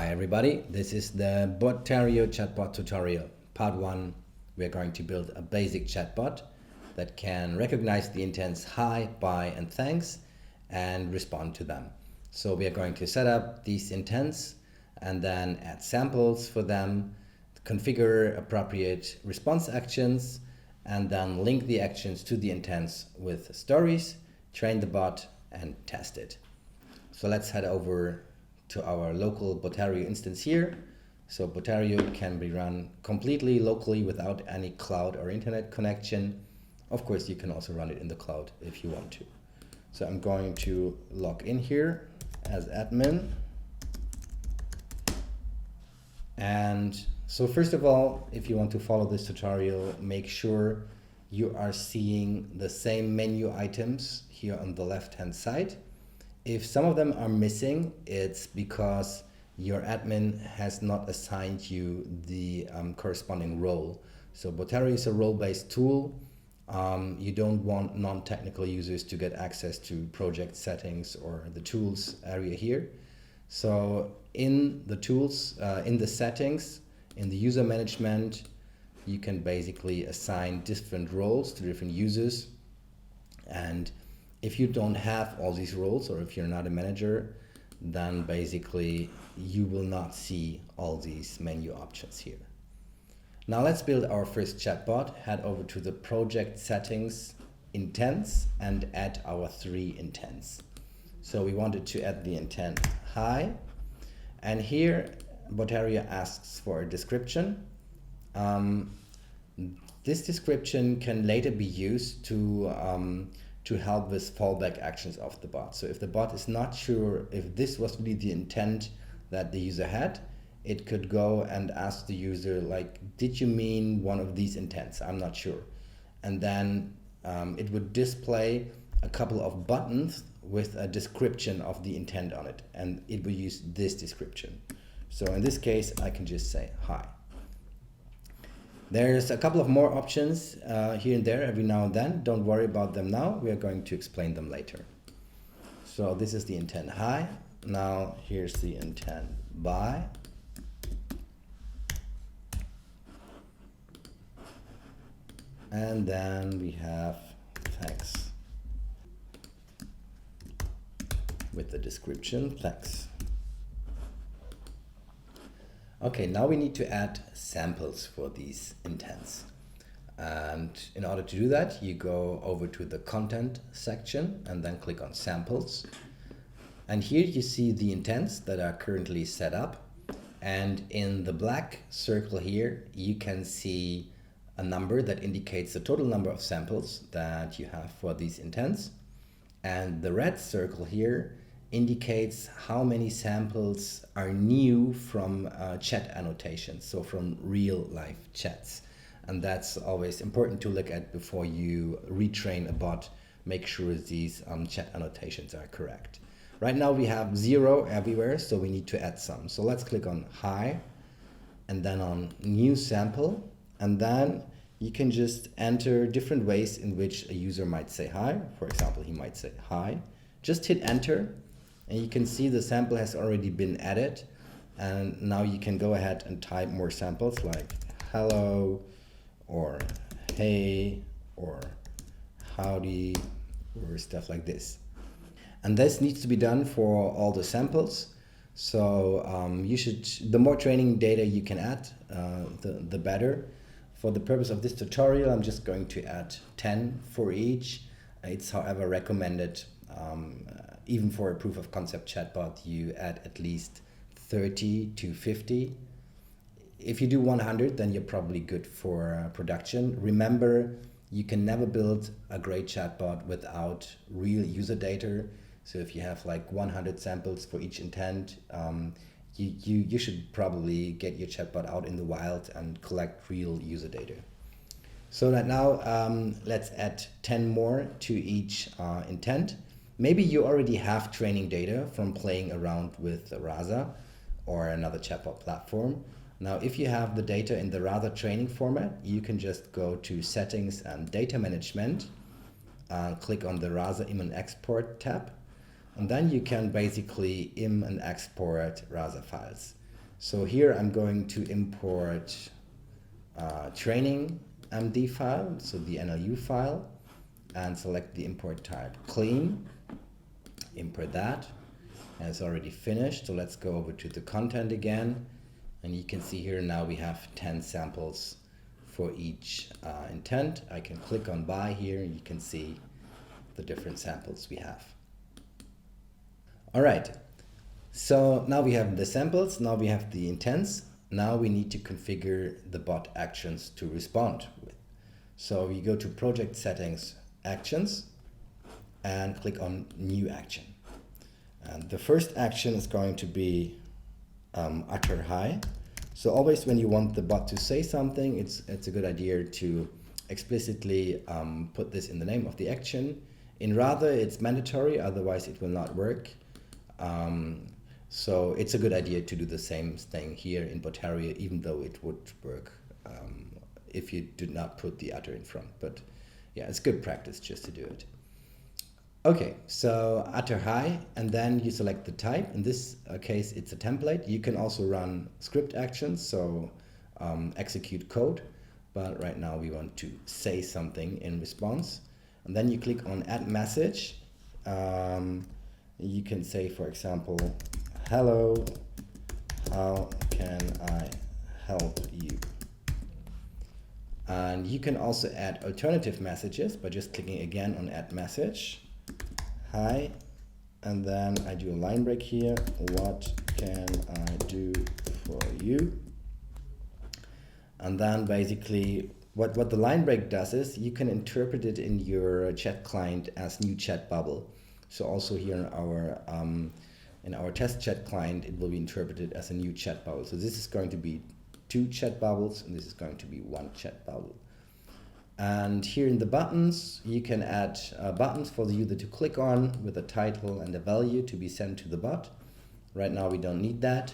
Hi everybody, this is the Botario chatbot tutorial. Part 1, we're going to build a basic chatbot that can recognize the intents hi, bye and thanks and respond to them. So we are going to set up these intents and then add samples for them, configure appropriate response actions, and then link the actions to the intents with stories, train the bot and test it. So let's head over to our local Botario instance here. So Botario can be run completely locally without any cloud or internet connection. Of course, you can also run it in the cloud if you want to. So I'm going to log in here as admin. And so first of all, if you want to follow this tutorial, make sure you are seeing the same menu items here on the left-hand side. If some of them are missing, it's because your admin has not assigned you the corresponding role. So Botario is a role-based tool. You don't want non-technical users to get access to project settings or the tools area here. So in the tools, in the settings, in the user management, you can basically assign different roles to different users. And if you don't have all these roles, or if you're not a manager, then basically you will not see all these menu options here. Now let's build our first chatbot. Head over to the project settings, intents, and add our 3 intents. So we wanted to add the intent hi, and here Botario asks for a description. This description can later be used to help with fallback actions of the bot. So if the bot is not sure if this was really the intent that the user had, it could go and ask the user, like, did you mean one of these intents? I'm not sure. And then it would display a couple of buttons with a description of the intent on it, and it will use this description. So in this case, I can just say hi. There's a couple of more options here and there every now and then. Don't worry about them now. We are going to explain them later. So this is the intent hi. Now here's the intent bye. And then we have thanks with the description thanks. Okay, now we need to add samples for these intents. And in order to do that, you go over to the content section and then click on samples. And here you see the intents that are currently set up. And in the black circle here, you can see a number that indicates the total number of samples that you have for these intents. And the red circle here indicates how many samples are new from chat annotations, so from real life chats. And that's always important to look at before you retrain a bot. Make sure these chat annotations are correct. Right now we have 0 everywhere, so we need to add some. So let's click on hi and then on new sample, and then you can just enter different ways in which a user might say hi. For example, he might say hi. Just hit enter. And you can see the sample has already been added. And now you can go ahead and type more samples like hello, or hey, or howdy, or stuff like this. And this needs to be done for all the samples. So the more training data you can add, the better. For the purpose of this tutorial, I'm just going to add 10 for each. It's however recommended, even for a proof of concept chatbot, you add at least 30 to 50. If you do 100, then you're probably good for production. Remember, you can never build a great chatbot without real user data. So if you have like 100 samples for each intent, you should probably get your chatbot out in the wild and collect real user data. So that now let's add 10 more to each intent. Maybe you already have training data from playing around with Rasa or another chatbot platform. Now, if you have the data in the Rasa training format, you can just go to Settings and Data Management, click on the Rasa Im and Export tab, and then you can basically im and export Rasa files. So here I'm going to import training MD file, so the NLU file, and select the import type clean, import that, and it's already finished. So let's go over to the content again, and you can see here now we have 10 samples for each intent. I can click on buy here, and you can see the different samples we have. All right, so now we have the samples, now we have the intents. Now we need to configure the bot actions to respond with. So we go to project settings, actions, and click on new action. And the first action is going to be utter hi. So always when you want the bot to say something, it's a good idea to explicitly put this in the name of the action. In Rasa, it's mandatory, otherwise it will not work. So it's a good idea to do the same thing here in Botario, even though it would work if you did not put the utter in front. But yeah, it's good practice just to do it. Okay, so utter hi, and then you select the type. In this case, it's a template. You can also run script actions, so execute code. But right now we want to say something in response. And then you click on add message. You can say, for example, hello, how can I help you? And you can also add alternative messages by just clicking again on add message. Hi, and then I do a line break here. What can I do for you? And then basically what the line break does is you can interpret it in your chat client as new chat bubble. So also here in our test chat client, it will be interpreted as a new chat bubble. So this is going to be 2 chat bubbles, and this is going to be 1 chat bubble. And here in the buttons, you can add buttons for the user to click on with a title and a value to be sent to the bot. Right now we don't need that,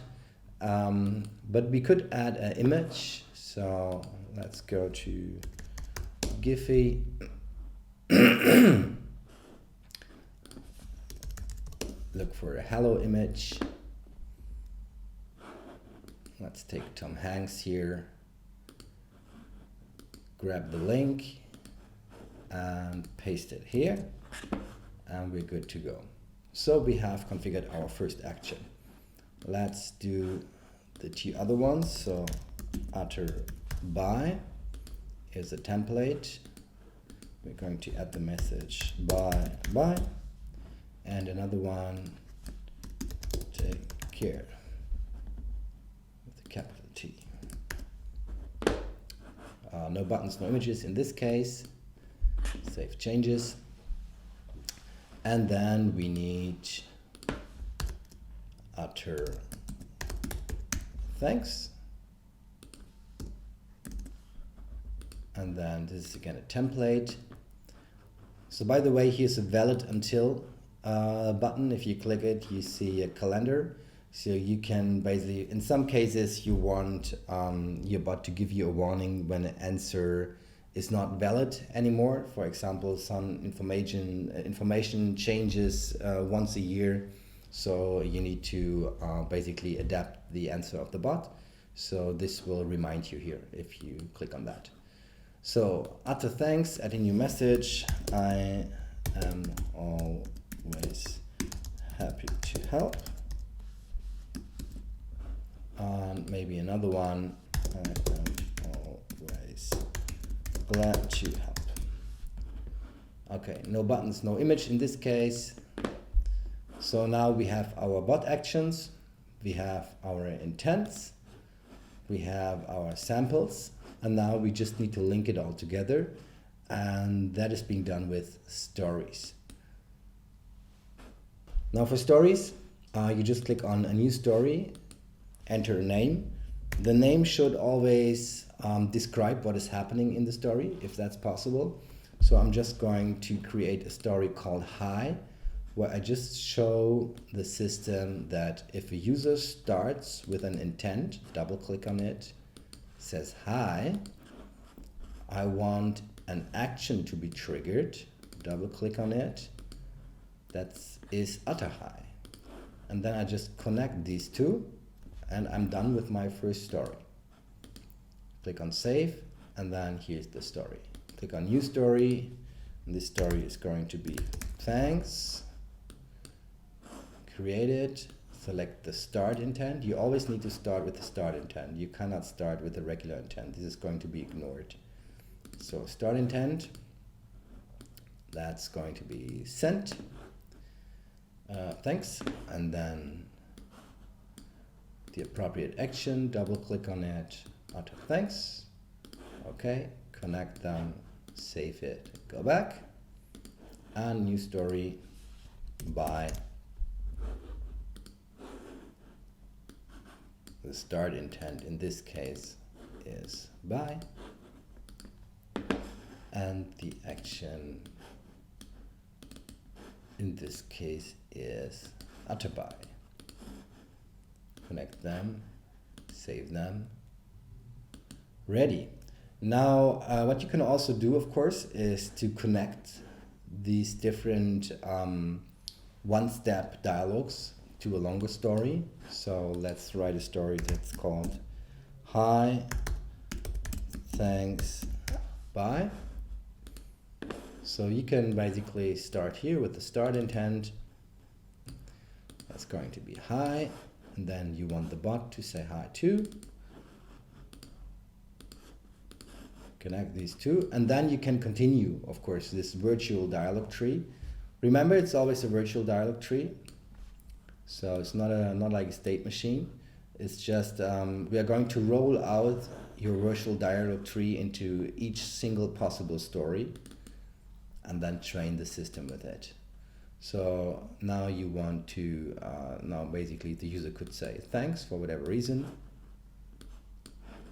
but we could add an image. So let's go to Giphy. Look for a hello image. Let's take Tom Hanks here. Grab the link and paste it here, and we're good to go. So we have configured our first action. Let's do the 2 other ones. So utter buy is a template. We're going to add the message buy, and another one, take care, with a capital T. No buttons, no images in this case. Save changes. And then we need utter thanks. And then this is again a template. So by the way, here's a valid until button. If you click it, you see a calendar. So you can basically, in some cases, you want your bot to give you a warning when an answer is not valid anymore. For example, some information changes once a year. So you need to basically adapt the answer of the bot. So this will remind you here if you click on that. So utter thanks, add a new message. I am always happy to help. And maybe another one, I am always glad to help. Okay, no buttons, no image in this case. So now we have our bot actions, we have our intents, we have our samples, and now we just need to link it all together, and that is being done with stories. Now for stories, you just click on a new story, enter a name. The name should always describe what is happening in the story, if that's possible. So I'm just going to create a story called Hi, where I just show the system that if a user starts with an intent, double click on it, says hi, I want an action to be triggered, double click on it, that is utter hi. And then I just connect these two, and I'm done with my first story. Click on save, and then here's the story. Click on new story, and this story is going to be thanks. Create it, select the start intent. You always need to start with the start intent. You cannot start with the regular intent. This is going to be ignored. So start intent, that's going to be sent. Thanks, and then the appropriate action, double click on it, auto thanks. Okay, connect them, save it, go back, and new story by the start intent in this case is buy, and the action in this case is auto buy. Connect them, save them, ready. Now what you can also do, of course, is to connect these different one-step dialogues to a longer story. So let's write a story that's called Hi, Thanks, Bye. So you can basically start here with the start intent. That's going to be hi, and then you want the bot to say hi too. Connect these two, and then you can continue, of course, this virtual dialogue tree. Remember, it's always a virtual dialogue tree. So it's not like a state machine. It's just we are going to roll out your virtual dialogue tree into each single possible story and then train the system with it. So now you want to, now basically the user could say thanks for whatever reason,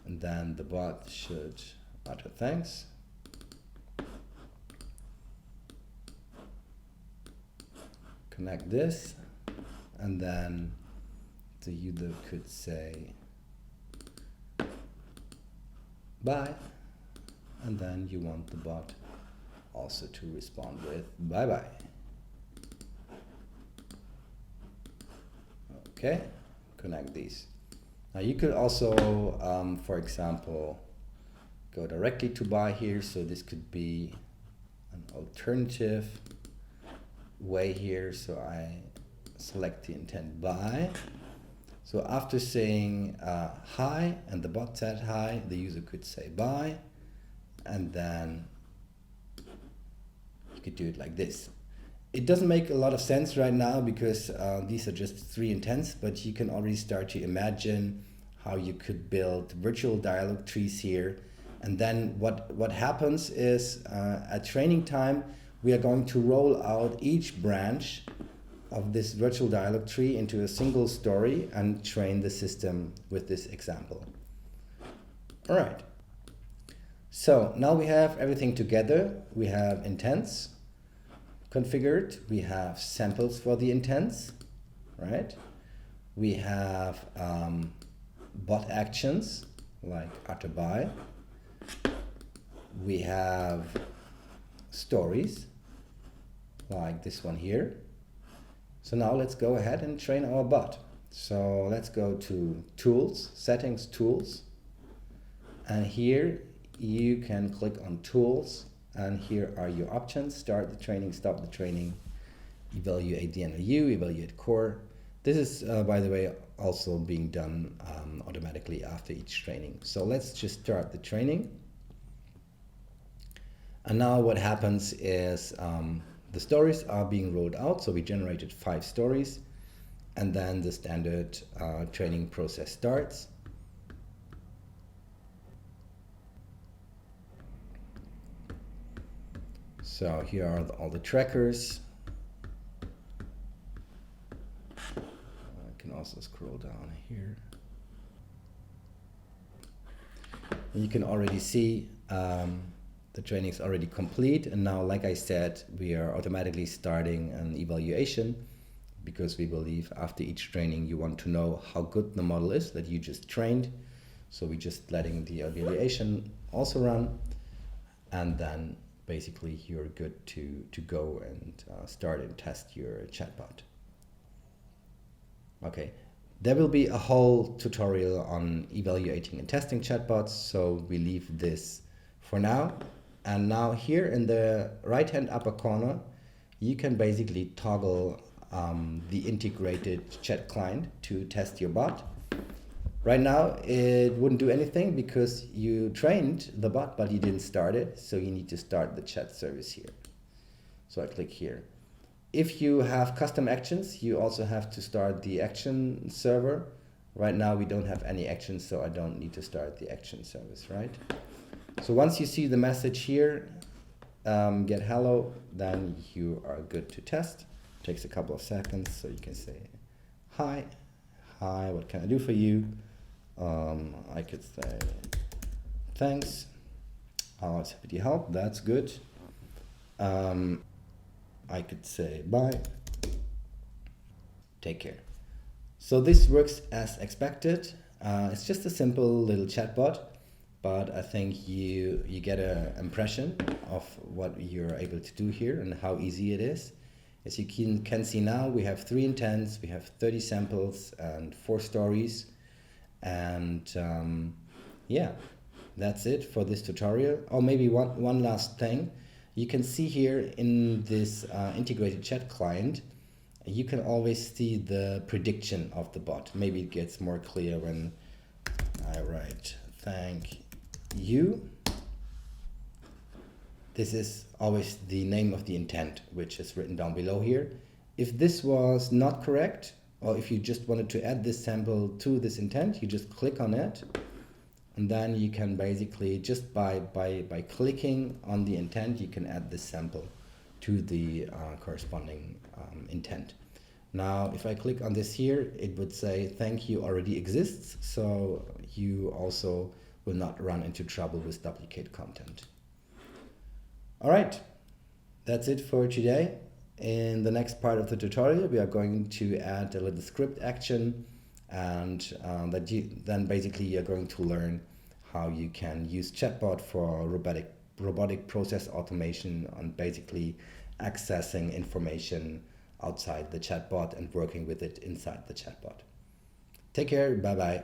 and then the bot should utter thanks. Connect this, and then the user could say bye, and then you want the bot also to respond with bye bye. Okay, connect these. Now you could also, for example, go directly to buy here. So this could be an alternative way here. So I select the intent buy. So after saying hi and the bot said hi, the user could say bye, and then you could do it like this. It doesn't make a lot of sense right now because these are just 3 intents, but you can already start to imagine how you could build virtual dialogue trees here. And then what happens is at training time, we are going to roll out each branch of this virtual dialogue tree into a single story and train the system with this example. All right. So now we have everything together. We have intents configured. We have samples for the intents, right? We have bot actions like utter buy. We have stories like this one here. So now let's go ahead and train our bot. So let's go to Tools, Settings, Tools. And here you can click on Tools, and here are your options: start the training, stop the training, evaluate the NLU, evaluate core. This is, by the way, also being done automatically after each training. So let's just start the training. And now what happens is the stories are being rolled out. So we generated 5 stories, and then the standard training process starts. So here are all the trackers. I can also scroll down here. And you can already see the training is already complete. And now, like I said, we are automatically starting an evaluation because we believe after each training you want to know how good the model is that you just trained. So we're just letting the evaluation also run, and then basically you're good to go and start and test your chatbot. Okay, There will be a whole tutorial on evaluating and testing chatbots, so we leave this for now. And now here in the right hand upper corner, you can basically toggle the integrated chat client to test your bot. Right now it wouldn't do anything because you trained the bot but you didn't start it, so you need to start the chat service here. So I click here. If you have custom actions, you also have to start the action server. Right now we don't have any actions, so I don't need to start the action service, right? So once you see the message here, get hello, then you are good to test. Takes a couple of seconds, so you can say, hi, what can I do for you? I could say, thanks, I was happy to help, that's good. I could say bye, take care. So this works as expected. It's just a simple little chatbot, but I think you get an impression of what you're able to do here and how easy it is. As you can see now, we have 3 intents, we have 30 samples and 4 stories. And yeah, that's it for this tutorial. Oh, maybe one last thing. You can see here in this integrated chat client, you can always see the prediction of the bot. Maybe it gets more clear when I write thank you. This is always the name of the intent, which is written down below here. If this was not correct, or if you just wanted to add this sample to this intent, you just click on it. And then you can basically, just by clicking on the intent, you can add this sample to the corresponding intent. Now, if I click on this here, it would say, thank you already exists. So you also will not run into trouble with duplicate content. All right, that's it for today. In the next part of the tutorial, we are going to add a little script action, and then basically you're going to learn how you can use Chatbot for robotic process automation and basically accessing information outside the chatbot and working with it inside the chatbot. Take care, bye-bye.